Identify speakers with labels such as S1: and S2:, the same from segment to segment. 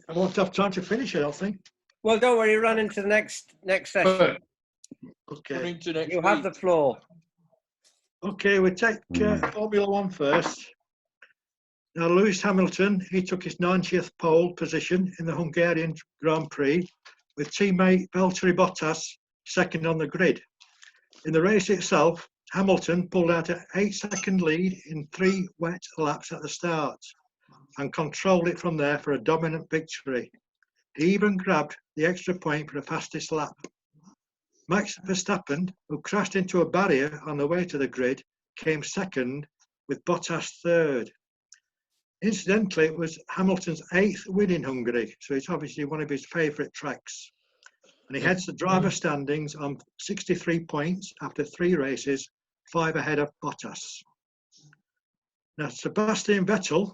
S1: I won't have time to finish it, I think.
S2: Well, don't worry, run into the next session.
S1: Okay.
S2: You have the floor.
S1: Okay, we take Formula One first. Now, Lewis Hamilton, he took his 90th pole position in the Hungarian Grand Prix, with teammate Valtteri Bottas second on the grid. In the race itself, Hamilton pulled out an 8-second lead in 3 wet laps at the start and controlled it from there for a dominant victory. He even grabbed the extra point for the fastest lap. Max Verstappen, who crashed into a barrier on the way to the grid, came second, with Bottas third. Incidentally, it was Hamilton's 8th win in Hungary, so it's obviously one of his favourite tracks. And he heads the driver standings on 63 points after 3 races, 5 ahead of Bottas. Now, Sebastian Vettel,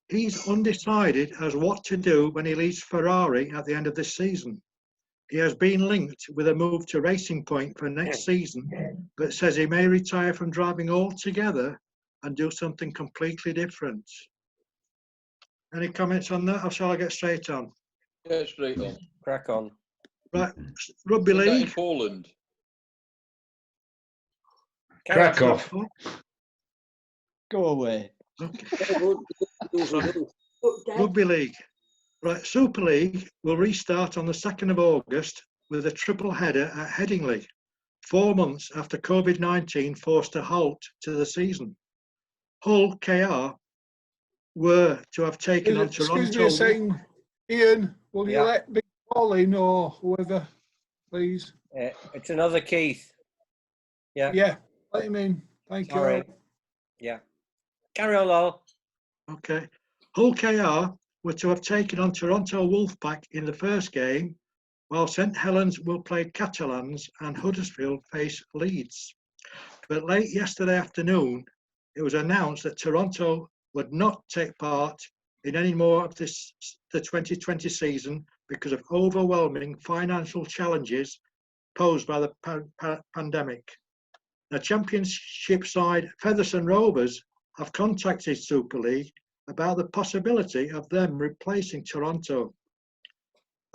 S1: he's undecided as what to do when he leaves Ferrari at the end of this season. He has been linked with a move to Racing Point for next season, but says he may retire from driving altogether and do something completely different. Any comments on that, or shall I get straight on?
S3: Yeah, straight on.
S2: Crack on.
S1: Right, Rugby
S3: Is that in
S1: League.
S3: Poland.
S4: Crack off.
S5: Go away.
S1: Okay. Rugby League. Right, Super League will restart on the 2nd of August with a triple header at Headingley, 4 months after COVID-19 forced a halt to the season. Hull KR were to have taken on Toronto.
S5: Excuse me a second, Ian, will you let Big Paul in or whoever, please?
S2: It's another Keith. Yeah.
S5: Yeah, let him in. Thank you.
S2: Sorry. Yeah. Carry on, Lol.
S1: Okay. Hull KR were to have taken on Toronto Wolfpack in the first game, while St Helens will play Catalans and Huddersfield face Leeds. But late yesterday afternoon, it was announced that Toronto would not take part in any more of the 2020 season because of overwhelming financial challenges posed by the pandemic. Now, Championship side Featherstone Rovers have contacted Super League about the possibility of them replacing Toronto.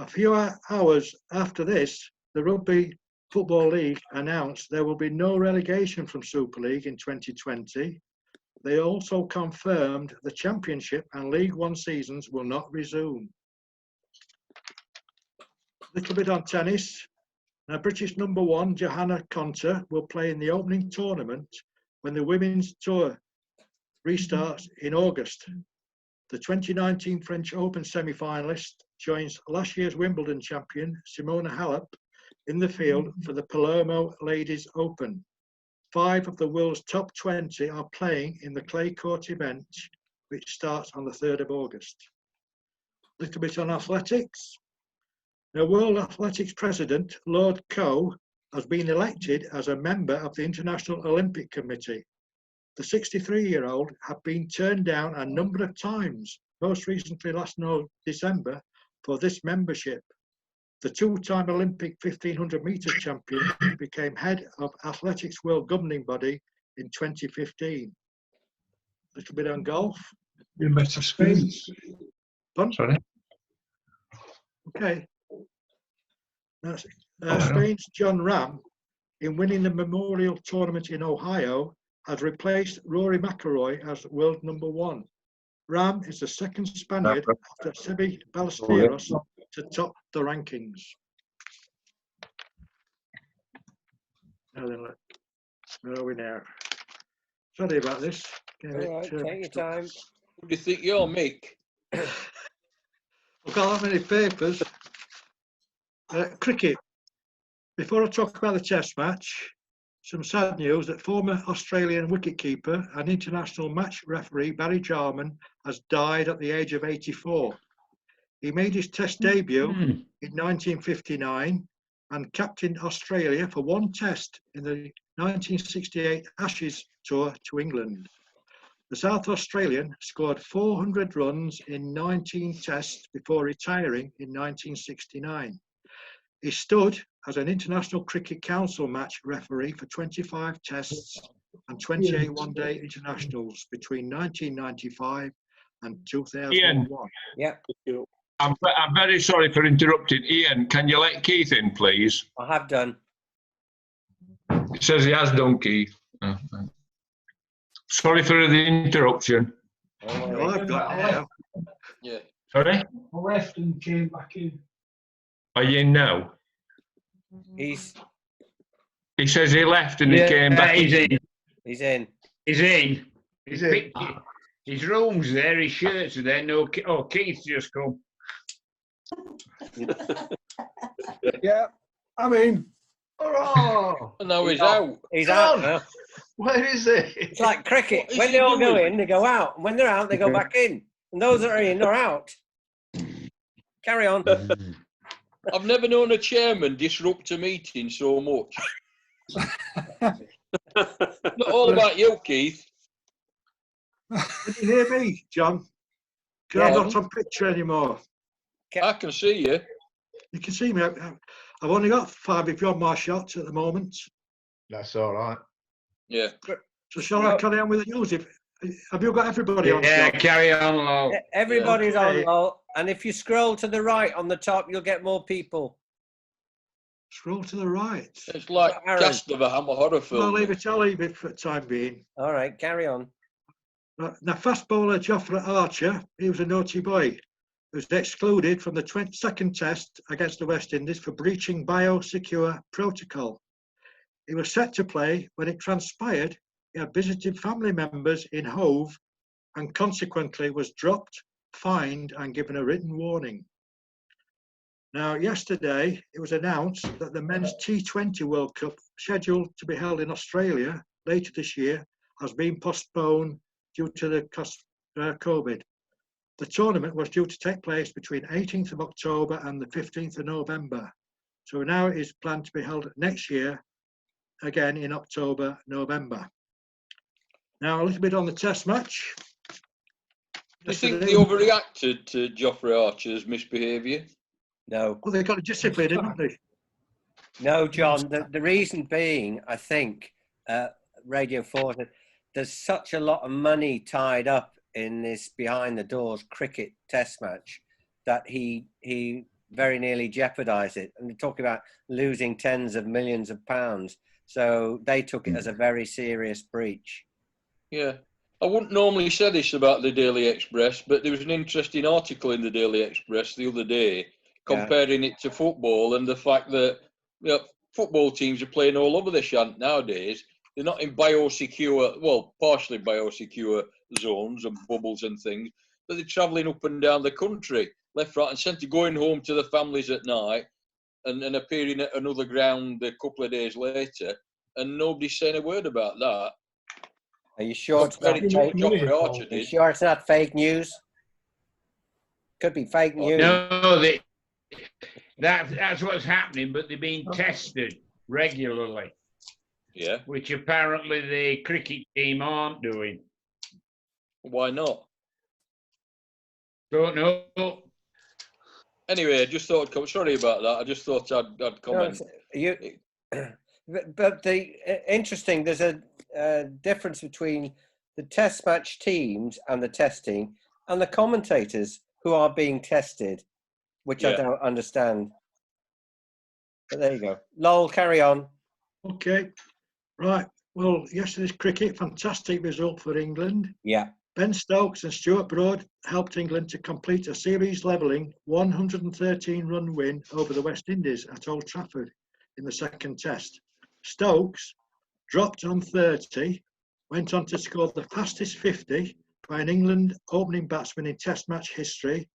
S1: A few hours after this, the Rugby Football League announced there will be no relegation from Super League in 2020. They also confirmed the Championship and League One seasons will not resume. A little bit on tennis. Now, British #1 Johanna Konta will play in the opening tournament when the Women's Tour restarts in August. The 2019 French Open semi-finalist joins last year's Wimbledon champion Simona Halep in the field for the Palermo Ladies Open. 5 of the world's top 20 are playing in the clay court event, which starts on the 3rd of August. A little bit on athletics. The World Athletics President, Lord Coe, has been elected as a member of the International Olympic Committee. The 63-year-old had been turned down a number of times, most recently last December, for this membership. The 2-time Olympic 1500 metre champion became head of Athletics World Governing Body in 2015. A little bit on golf.
S4: You better speak. Sorry.
S1: Okay. Spain's John Ram, in winning the Memorial Tournament in Ohio, has replaced Rory McIlroy as world #1. Ram is the second Spaniard after Seve Ballesteros to top the rankings. Now then, where are we now? Sorry about this.
S2: All right, take your time.
S3: What do you think you're, Mick?
S1: I've got that many papers. Cricket. Before I talk about the test match, some sad news that former Australian wicketkeeper and international match referee Barry Jarman has died at the age of 84. He made his test debut in 1959 and captained Australia for 1 test in the 1968 Ashes tour to England. The South Australian scored 400 runs in 19 tests before retiring in 1969. He stood as an International Cricket Council match referee for 25 tests and 28 one-day internationals between 1995 and 2001.
S2: Yeah.
S4: I'm very sorry for interrupting. Ian, can you let Keith in, please?
S2: I have done.
S4: It says he has done, Keith. Sorry for the interruption.
S1: No, I've got it now.
S3: Yeah.
S4: Sorry?
S5: I left and came back in.
S4: Are you in now?
S2: He
S4: says he left and he came back.
S6: He's in.
S2: He's in.
S6: He's in.
S5: He's in.
S6: His room's there, his shirts are there. No, Keith's just come.
S5: Yeah, I'm in. Oh,
S3: And now he's out.
S2: He's
S5: John!
S2: out now.
S5: Where is he?
S2: It's like cricket.
S3: What is
S2: When
S3: he
S2: they all go
S3: doing?
S2: in, they go out. And when they're out, they go back in. And those that are in are out. Carry on.
S3: I've never known a chairman disrupt a meeting so much. Not all about you, Keith.
S1: Can you hear me, John? Because I'm not on picture anymore.
S3: I can see you.
S1: You can see me. I've only got 5 if you're on my shots at the moment.
S5: That's all right.
S3: Yeah.
S1: So shall I carry on with the news? Have you got everybody on
S6: Yeah,
S1: shot?
S6: carry on, Lol.
S2: Everybody's
S1: Okay.
S2: on roll. And if you scroll to the right on the top, you'll get more people.
S1: Scroll to the right.
S3: It's like
S2: Aaron.
S3: cast of a Hammer horror
S1: I'll
S3: film.
S1: leave it for the time being.
S2: All right, carry on.
S1: Now, fast bowler Jofra Archer, he was a naughty boy, who was excluded from the 22nd Test against the West Indies for breaching biosecure protocol. He was set to play when it transpired he had visited family members in Hove and consequently was dropped, fined and given a written warning. Now, yesterday, it was announced that the Men's T20 World Cup, scheduled to be held in Australia later this year, has been postponed due to the COVID. The tournament was due to take place between 18th of October and the 15th of November. So now it is planned to be held next year, again in October, November. Now, a little bit on the test match.
S3: Do you think they overreacted to Jofra Archer's misbehaviour?
S2: No.
S1: Well, they've got to discipline him, haven't they?
S2: No, John. The reason being, I think, Radio 4, there's such a lot of money tied up in this behind the doors cricket test match that he very nearly jeopardised it. And they're talking about losing tens of millions of pounds. So they took it as a very serious breach.
S3: Yeah. I wouldn't normally say this about the Daily Express, but there was an interesting article in the Daily Express the other day comparing it to football and the fact that football teams are playing all over the shant nowadays. They're not in biosecure, well, partially biosecure zones and bubbles and things, but they're travelling up and down the country, left, right and centre, going home to the families at night and appearing at another ground a couple of days later, and nobody's saying a word about that.
S2: Are you sure it's not fake? Are you sure it's not fake news? Could be fake news.
S6: No, that's what's happening, but they're being tested regularly.
S3: Yeah.
S6: Which apparently the cricket team aren't doing.
S3: Why not?
S6: Don't know.
S3: Anyway, I just thought I'd come. Sorry about that. I just thought I'd comment.
S2: But interesting, there's a difference between the test match teams and the testing and the commentators who are being tested, which I don't understand. But there you go. Lowell, carry on.
S1: Okay, right. Well, yesterday's cricket, fantastic result for England.
S2: Yeah.
S1: Ben Stokes and Stuart Broad helped England to complete a series-levelling 113-run win over the West Indies at Old Trafford in the second test. Stokes dropped on 30, went on to score the fastest 50 by an England opening batsman in Test match history,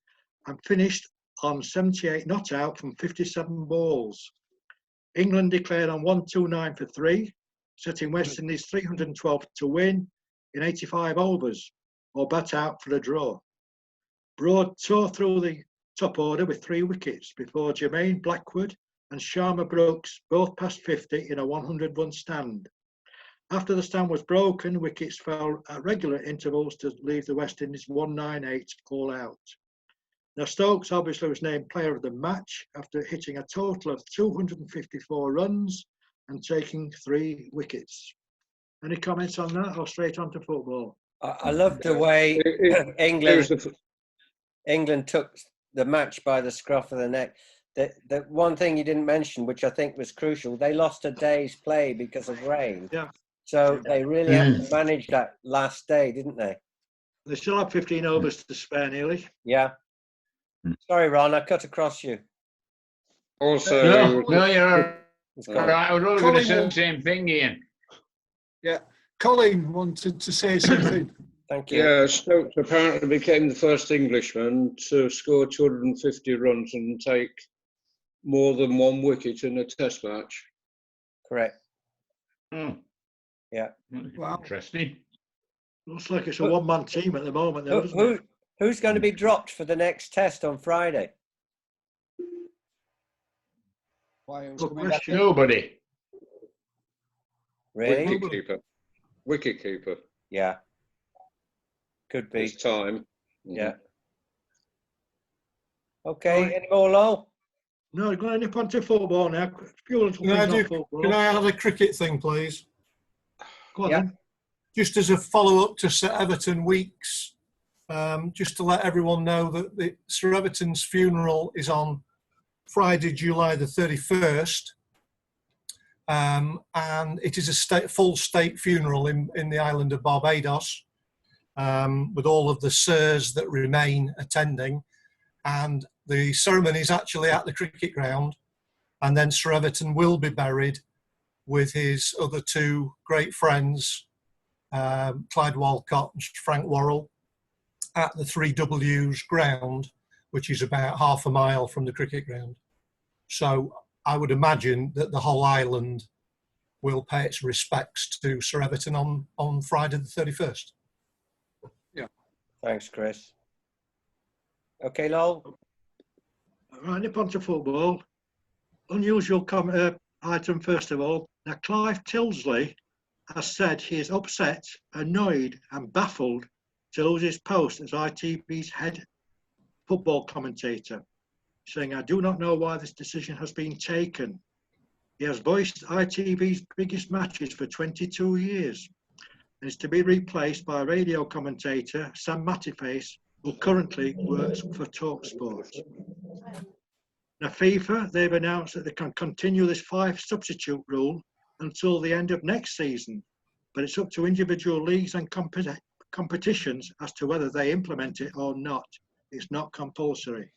S1: and finished on 78 not out from 57 balls. England declared on 129 for 3, setting West Indies 312 to win in 85 overs, or bat out for a draw. Broad tore through the top order with 3 wickets before Jermaine Blackwood and Sharma Brooks both passed 50 in a 100-run stand. After the stand was broken, wickets fell at regular intervals to leave the West Indies 198 all out. Now, Stokes obviously was named player of the match after hitting a total of 254 runs and taking 3 wickets. Any comments on that, or straight on to football?
S2: I love the way England took the match by the scruff of the neck. The one thing you didn't mention, which I think was crucial, they lost a day's play because of rain.
S1: Yeah.
S2: So they really had to manage that last day, didn't they?
S1: They still have 15 overs to spare, nearly.
S2: Yeah. Sorry, Ron, I cut across you.
S7: Also,
S6: No, you're
S2: It's
S6: all
S2: gone.
S6: right. I was only going to say
S5: Colin
S6: the same thing, Ian.
S5: Yeah. Colin wanted to say something.
S2: Thank you.
S7: yeah, Stokes apparently became the first Englishman to score 250 runs and take more than one wicket in a Test match.
S2: Correct.
S6: Oh.
S2: Yeah.
S5: Wow.
S6: Interesting.
S1: Looks like it's a one-man team at the moment, though, doesn't it?
S2: Who's going to be dropped for the next test on Friday?
S1: Good question.
S6: Nobody.
S2: Really?
S7: Wicket keeper.
S2: Yeah. Could be.
S7: It's time.
S2: Yeah. Okay. Any more, Lowell?
S1: No, go on, nip onto football now. A few little
S8: Can I
S1: things on
S8: do-
S1: football.
S8: Can I add a cricket thing, please?
S1: Go on
S2: Yeah.
S1: then.
S8: Just as a follow-up to Sir Everton Weeks, just to let everyone know that Sir Everton's funeral is on Friday, July the 31st, and it is a full state funeral in the island of Barbados, with all of the sirs that remain attending, and the ceremony is actually at the cricket ground, and then Sir Everton will be buried with his other two great friends, Clyde Walcott and Frank Worrell, at the 3Ws ground, which is about half a mile from the cricket ground. So I would imagine that the whole island will pay its respects to Sir Everton on Friday the 31st.
S2: Thanks, Chris. Okay, Lowell?
S1: Right, nip onto football. Unusual item, first of all. Now, Clive Tilsley has said he is upset, annoyed and baffled to lose his post as ITV's head football commentator, saying, "I do not know why this decision has been taken." He has voiced ITV's biggest matches for 22 years and is to be replaced by radio commentator Sam Mattyface, who currently works for TalkSport. Now, FIFA, they've announced that they can continue this 5 substitute rule until the end of next season, but it's up to individual leagues and competitions as to whether they implement it or not. It's not compulsory.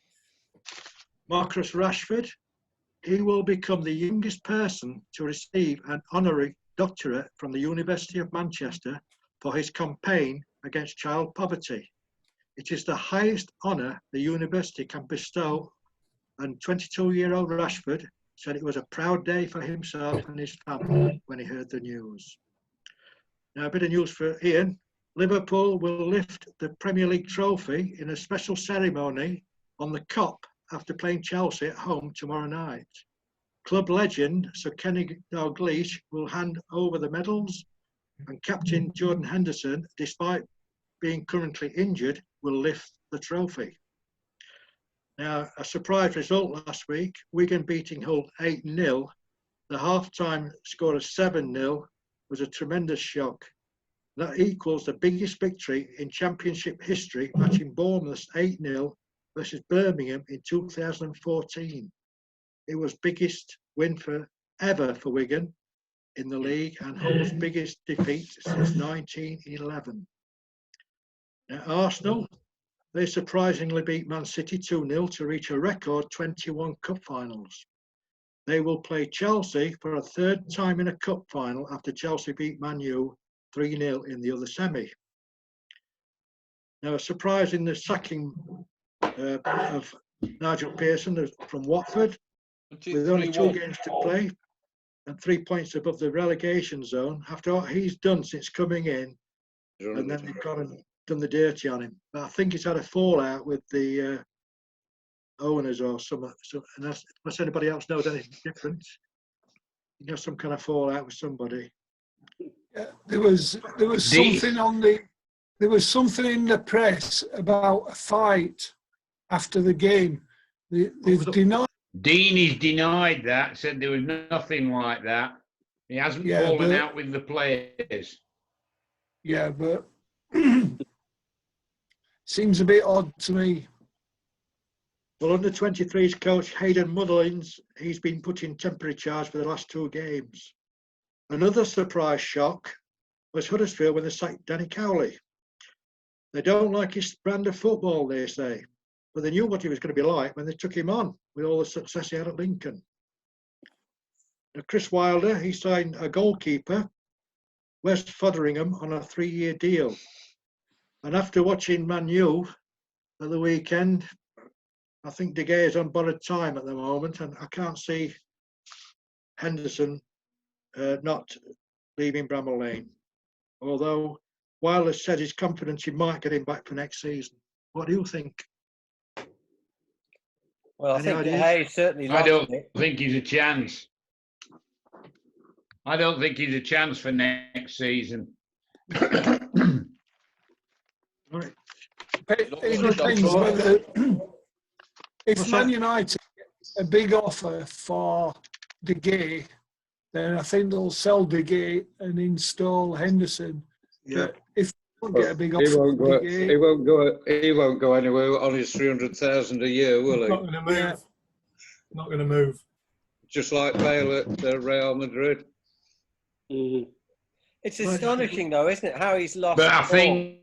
S1: Marcus Rashford, he will become the youngest person to receive an honorary doctorate from the University of Manchester for his campaign against child poverty. It is the highest honour the university can bestow, and 22-year-old Rashford said it was a proud day for himself and his family when he heard the news. Now, a bit of news for Ian. Liverpool will lift the Premier League trophy in a special ceremony on the Kop after playing Chelsea at home tomorrow night. Club legend Sir Kenny Dalglish will hand over the medals, and captain Jordan Henderson, despite being currently injured, will lift the trophy. Now, a surprise result last week, Wigan beating Hull 8-0. The half-time score of 7-0 was a tremendous shock. That equals the biggest victory in Championship history, matching Bournemouth's 8-0 versus Birmingham in 2014. It was biggest win ever for Wigan in the league and Hull's biggest defeat since 1911. Now, Arsenal, they surprisingly beat Man City 2-0 to reach a record 21 cup finals. They will play Chelsea for a third time in a cup final after Chelsea beat Man U 3-0 in the other semi. Now, a surprise in the sacking of Nigel Pearson from Watford, with only 2 games to play and 3 points above the relegation zone after what he's done since coming in, and then they've gone and done the dirty on him. But I think he's had a fallout with the owners or something, unless anybody else knows anything different. He has some kind of fallout with somebody.
S5: Yeah, there was something in the press about a fight after the game. They've denied.
S6: Dean is denied that, said there was nothing like that. He hasn't fallen out with the players.
S5: Yeah, but seems a bit odd to me.
S1: Well, under 23s coach Hayden Motherlins, he's been put in temporary charge for the last 2 games. Another surprise shock was Huddersfield when they sacked Danny Cowley. They don't like his brand of football, they say, but they knew what he was going to be like when they took him on with all the success he had at Lincoln. Now, Chris Wilder, he signed a goalkeeper, West Fotheringham, on a 3-year deal. And after watching Man U at the weekend, I think De Gea is on borrowed time at the moment, and I can't see Henderson not leaving Bramall Lane. Although Wilder said he's confident he might get him back for next season. What do you think?
S2: Well, I
S1: Any
S2: think
S1: ideas?
S2: Hay certainly
S6: I
S2: lost
S6: don't
S2: it.
S6: think he's a chance. I don't think he's a chance for next season.
S1: Right.
S5: It depends whether if
S1: What's
S5: Man
S1: that?
S5: United get a big offer for De Gea, then I think they'll sell De Gea and install Henderson.
S1: Yeah.
S5: But if they don't get a big
S7: He
S5: offer
S7: won't
S5: for
S7: go.
S5: De Gea,
S7: He won't go anywhere on his 300,000 a year, will
S8: Not
S7: he?
S8: going to move.
S5: Yeah.
S8: Not going to move.
S7: Just like Bale at Real Madrid.
S2: It's astonishing, though, isn't it? How he's lost.
S6: But I
S2: form.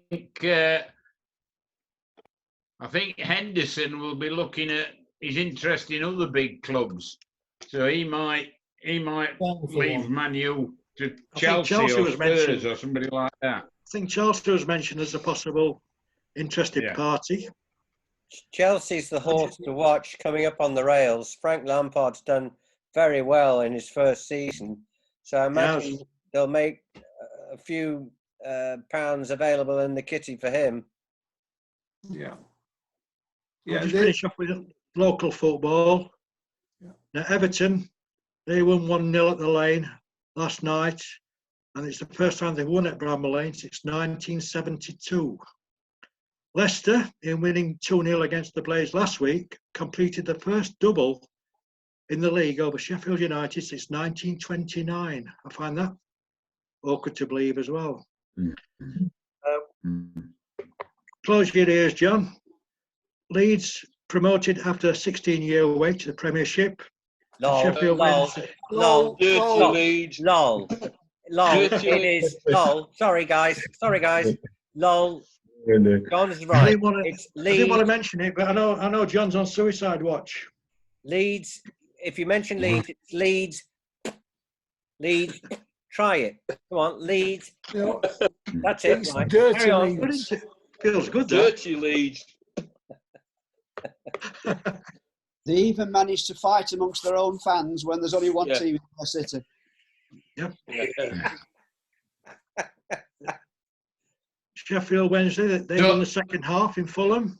S6: think Henderson will be looking at his interest in other big clubs, so he might leave Man U to
S1: I think
S6: Chelsea
S1: Chelsea
S6: or
S1: was
S6: Spurs
S1: mentioned.
S6: or somebody like that.
S1: I think Chelsea was mentioned as a possible interested
S6: Yeah.
S1: party.
S2: Chelsea's the horse to watch coming up on the rails. Frank Lampard's done very well in his first season, so I imagine they'll make a few pounds available in the kitty for him.
S5: yeah.
S1: We'll
S5: Yeah,
S1: just
S5: they,
S1: finish off with local football.
S5: Yeah.
S1: Now, Everton, they won 1-0 at the Lane last night, and it's the first time they've won at Bramall Lane since 1972. Leicester, in winning 2-0 against the Blaze last week, completed the first double in the league over Sheffield United since 1929. I find that awkward to believe as well. Close your ears, John. Leeds promoted after a 16-year wait to the Premiership.
S2: Lol,
S1: Sheffield
S2: lol,
S1: Wednesday.
S2: lol,
S3: Dirty
S2: lol,
S3: Leeds.
S2: lol, lol.
S3: Dirty
S2: It is lol. Sorry, guys. Lol. John's
S1: I
S2: right.
S1: didn't want
S2: It's
S1: to
S2: Leeds.
S1: mention it, but I know John's on suicide watch.
S2: Leeds. If you mention Leeds, it's Leeds. Leeds. Try it. Come on, Leeds.
S5: you know,
S2: That's it.
S5: it's
S2: Right.
S5: dirty
S2: Carry on.
S1: Good,
S5: Leeds.
S1: isn't it? Feels good, that.
S3: Dirty Leeds.
S9: They even managed to fight amongst their own fans when there's only one
S3: Yeah.
S9: team in their city.
S1: Sheffield Wednesday, they won the second half in Fulham.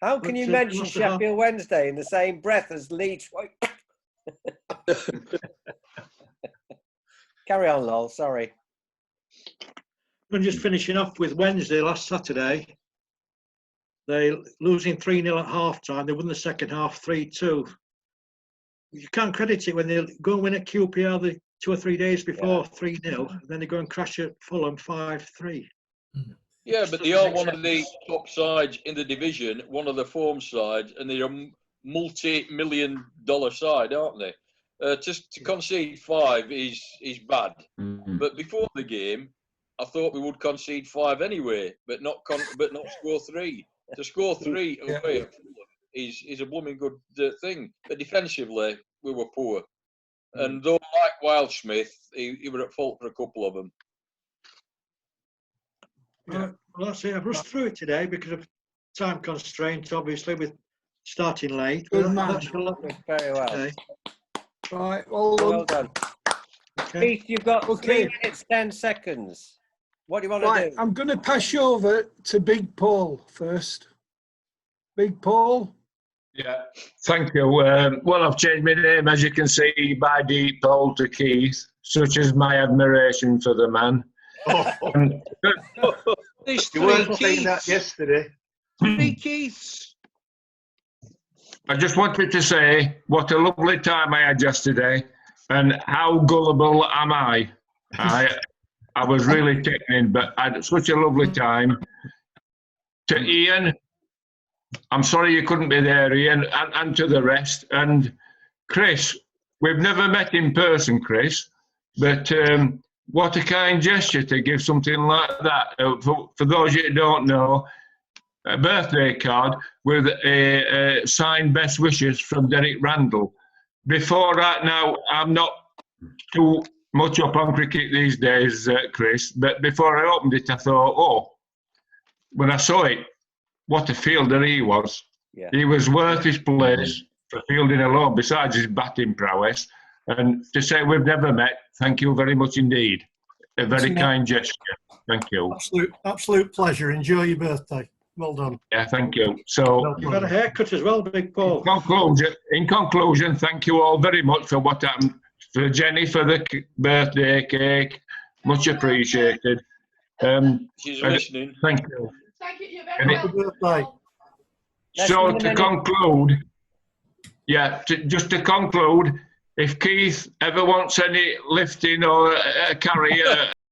S2: How can you
S1: But,
S2: mention
S1: lost the half.
S2: Sheffield Wednesday in the same breath as Leeds? Carry on, lol. Sorry.
S1: And just finishing off with Wednesday last Saturday, they losing 3-0 at half time. They won the second half 3-2. You can't credit it when they go and win at QPR the 2 or 3 days before 3-0, and then they go and crash at Fulham 5-3.
S3: Yeah, but they are one of the top sides in the division, one of the form sides, and they're a multi-million-dollar side, aren't they? Just to concede 5 is bad. But before the game, I thought we would concede 5 anyway, but not score 3. To score 3 away at Fulham is a blooming good thing. But defensively, we were poor. And though like Wildsmith, he were at fault for a couple of them.
S1: Well, that's it. I've rushed through it today because of time constraints, obviously, with starting late.
S5: Good
S1: But
S5: man.
S1: that's a lot
S2: Very well.
S1: today.
S5: Right, well
S2: Well
S5: done.
S2: done.
S1: Okay.
S2: Keith, you've got
S5: Okay.
S2: 3 minutes, 10 seconds. What do you want
S5: Right,
S2: to do?
S5: I'm going to pass you over to Big Paul first. Big Paul.
S4: Yeah, thank you. Well, I've changed my name, as you can see, by Deep Paul to Keith, such as my admiration for the man. And,
S3: There's
S10: You
S3: 3
S10: weren't saying that
S3: Keiths.
S10: yesterday.
S3: 3 Keiths.
S4: I just wanted to say what a lovely time I had yesterday, and how gullible am I? I was really taken in, but I had such a lovely time. To Ian, I'm sorry you couldn't be there, Ian, and to the rest. And Chris, we've never met in person, Chris, but what a kind gesture to give something like that. For those you don't know, a birthday card with a signed best wishes from Derek Randall. Before that, now, I'm not too much up on cricket these days, Chris, but before I opened it, I thought, oh, when I saw it, what a fielder he was.
S2: Yeah.
S4: He was worth his place for fielding alone, besides his batting prowess. And to say we've never met, thank you very much indeed. A very kind gesture. Thank you.
S8: Absolute pleasure. Enjoy your birthday. Well done.
S4: Yeah, thank you. So,
S1: You've got a haircut as well, Big Paul.
S4: in conclusion, thank you all very much for what happened. For Jenny, for the birthday cake. Much appreciated.
S3: She's listening.
S4: Thank you.
S10: Thank you. You're very
S8: Happy
S10: welcome.
S8: birthday.
S4: So to conclude, just to conclude, if Keith ever wants any lifting or carry